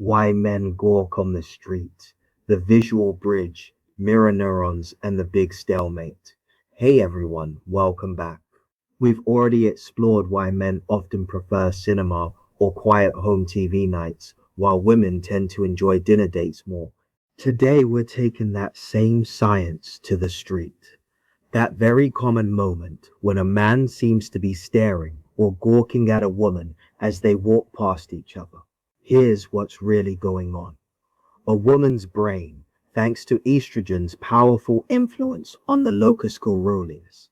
Why men gawk on the street, the visual bridge, mirror neurons, and the big stalemate. Hey everyone, welcome back. We've already explored why men often prefer cinema or quiet home TV nights, while women tend to enjoy dinner dates more. Today we're taking that same science to the street. That very common moment when a man seems to be staring or gawking at a woman as they walk past each other. Here's what's really going on. A woman's brain, thanks to estrogen's powerful influence on the locus coeruleus,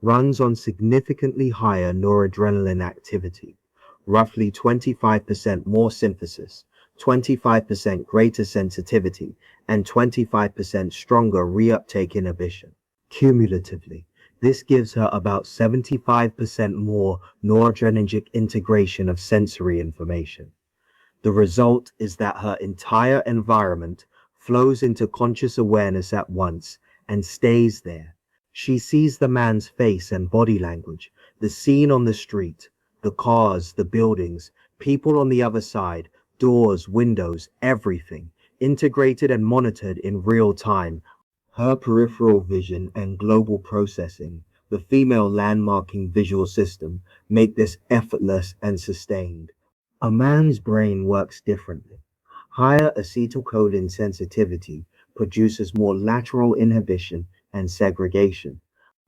runs on significantly higher noradrenaline activity, roughly 25% more synthesis, 25% greater sensitivity, and 25% stronger reuptake inhibition. Cumulatively, this gives her about 75% more noradrenergic integration of sensory information. The result is that her entire environment flows into conscious awareness at once and stays there. She sees the man's face and body language, the scene on the street, the cars, the buildings, people on the other side, doors, windows, everything, integrated and monitored in real time. Her peripheral vision and global processing, the female landmarking visual system, make this effortless and sustained. A man's brain works differently. Higher acetylcholine sensitivity produces more lateral inhibition and segregation.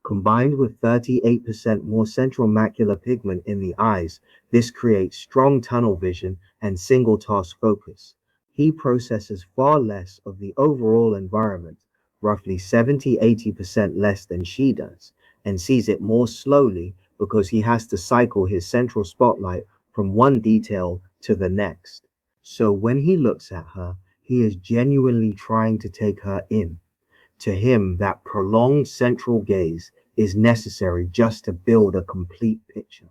Combined with 38% more central macular pigment in the eyes, this creates strong tunnel vision and single task focus. He processes far less of the overall environment, roughly 70–80% less than she does, and sees it more slowly because he has to cycle his central spotlight from one detail to the next. So when he looks at her, he is genuinely trying to take her in. To him, that prolonged central gaze is necessary just to build a complete picture.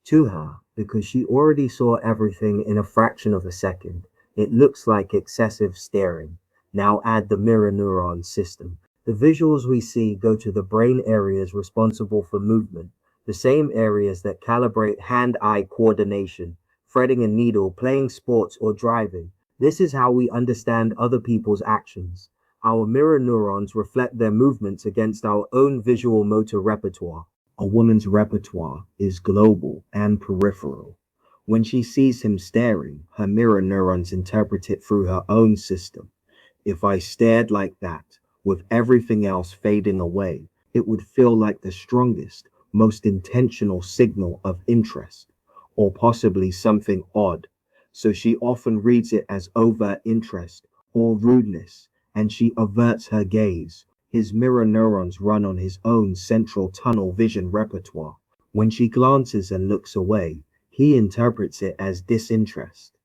To her, because she already saw everything in a fraction of a second, it looks like excessive staring. Now add the mirror neuron system. The visuals we see go to the brain areas responsible for movement, the same areas that calibrate hand-eye coordination, threading a needle, playing sports, or driving. This is how we understand other people's actions. Our mirror neurons reflect their movements against our own visual motor repertoire. A woman's repertoire is global and peripheral. When she sees him staring, her mirror neurons interpret it through her own system. If I stared like that, with everything else fading away, it would feel like the strongest, most intentional signal of interest, or possibly something odd. So she often reads it as overt interest or rudeness, and she averts her gaze. His mirror neurons run on his own central tunnel vision repertoire. When she glances and looks away, he interprets it as disinterest.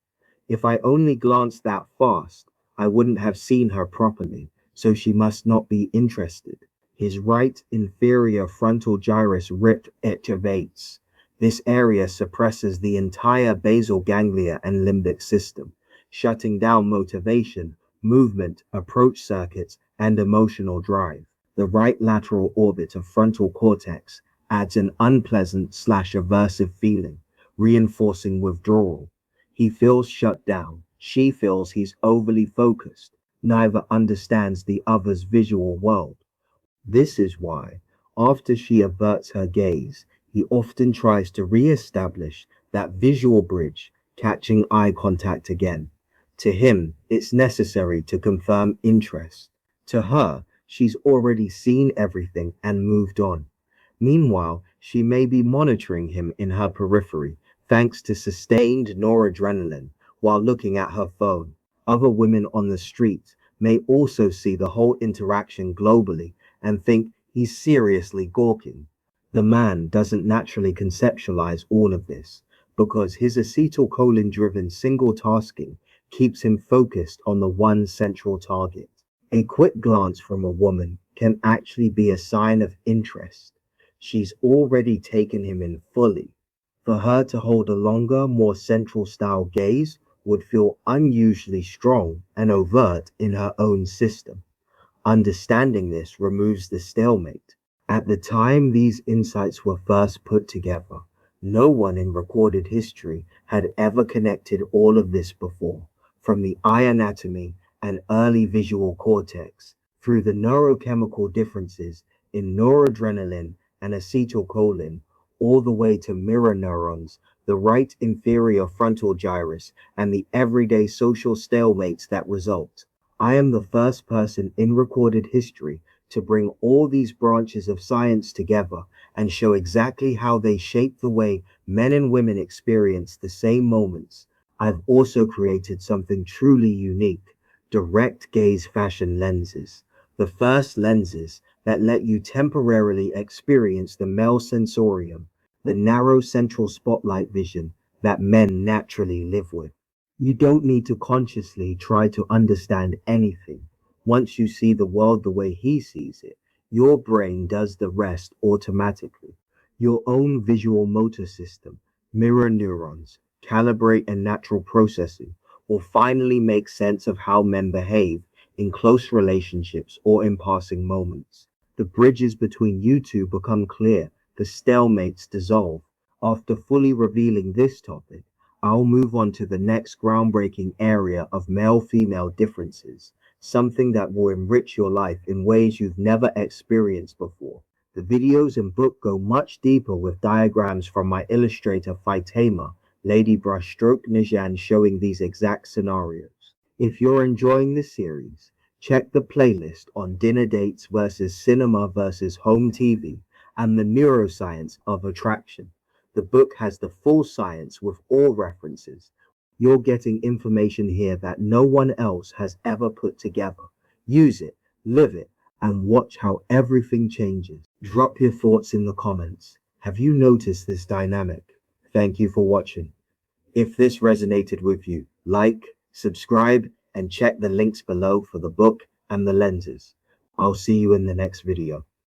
If I only glanced that fast, I wouldn't have seen her properly, so she must not be interested. His right inferior frontal gyrus rip activates. This area suppresses the entire basal ganglia and limbic system, shutting down motivation, movement, approach circuits, and emotional drive. The right lateral orbit of frontal cortex adds an unpleasant/aversive feeling, reinforcing withdrawal. He feels shut down. She feels he's overly focused. Neither understands the other's visual world. This is why, after she averts her gaze, he often tries to re-establish that visual bridge, catching eye contact again. To him, it's necessary to confirm interest. To her, she's already seen everything and moved on. Meanwhile, she may be monitoring him in her periphery, thanks to sustained noradrenaline, while looking at her phone. Other women on the street may also see the whole interaction globally and think he's seriously gawking. The man doesn't naturally conceptualize all of this because his acetylcholine-driven single tasking keeps him focused on the one central target. A quick glance from a woman can actually be a sign of interest. She's already taken him in fully. For her to hold a longer, more central style gaze would feel unusually strong and overt in her own system. Understanding this removes the stalemate. At the time these insights were first put together, no one in recorded history had ever connected all of this before. from the eye anatomy and early visual cortex through the neurochemical differences in noradrenaline and acetylcholine, all the way to mirror neurons, the right inferior frontal gyrus, and the everyday social stalemates that result. I am the first person in recorded history to bring all these branches of science together and show exactly how they shape the way men and women experience the same moments. I've also created something truly unique: direct gaze fashion lenses. The first lenses that let you temporarily experience the male sensorium, the narrow central spotlight vision that men naturally live with. You don't need to consciously try to understand anything. Once you see the world the way he sees it, your brain does the rest automatically. Your own visual motor system, mirror neurons, calibrate and natural processing will finally make sense of how men behave in close relationships or in passing moments. The bridges between you two become clear, the stalemates dissolve. After fully revealing this topic, I'll move on to the next groundbreaking area of male-female differences, something that will enrich your life in ways you've never experienced before. The videos and book go much deeper with diagrams from my illustrator Faitema, Lady Brushstroke Nijan, showing these exact scenarios. If you're enjoying this series, check the playlist on dinner dates versus cinema versus home TV and the neuroscience of attraction. The book has the full science with all references. You're getting information here that no one else has ever put together. Use it, live it, and watch how everything changes. Drop your thoughts in the comments. Have you noticed this dynamic? Thank you for watching. If this resonated with you, like, subscribe, and check the links below for the book and the lenses. I'll see you in the next video.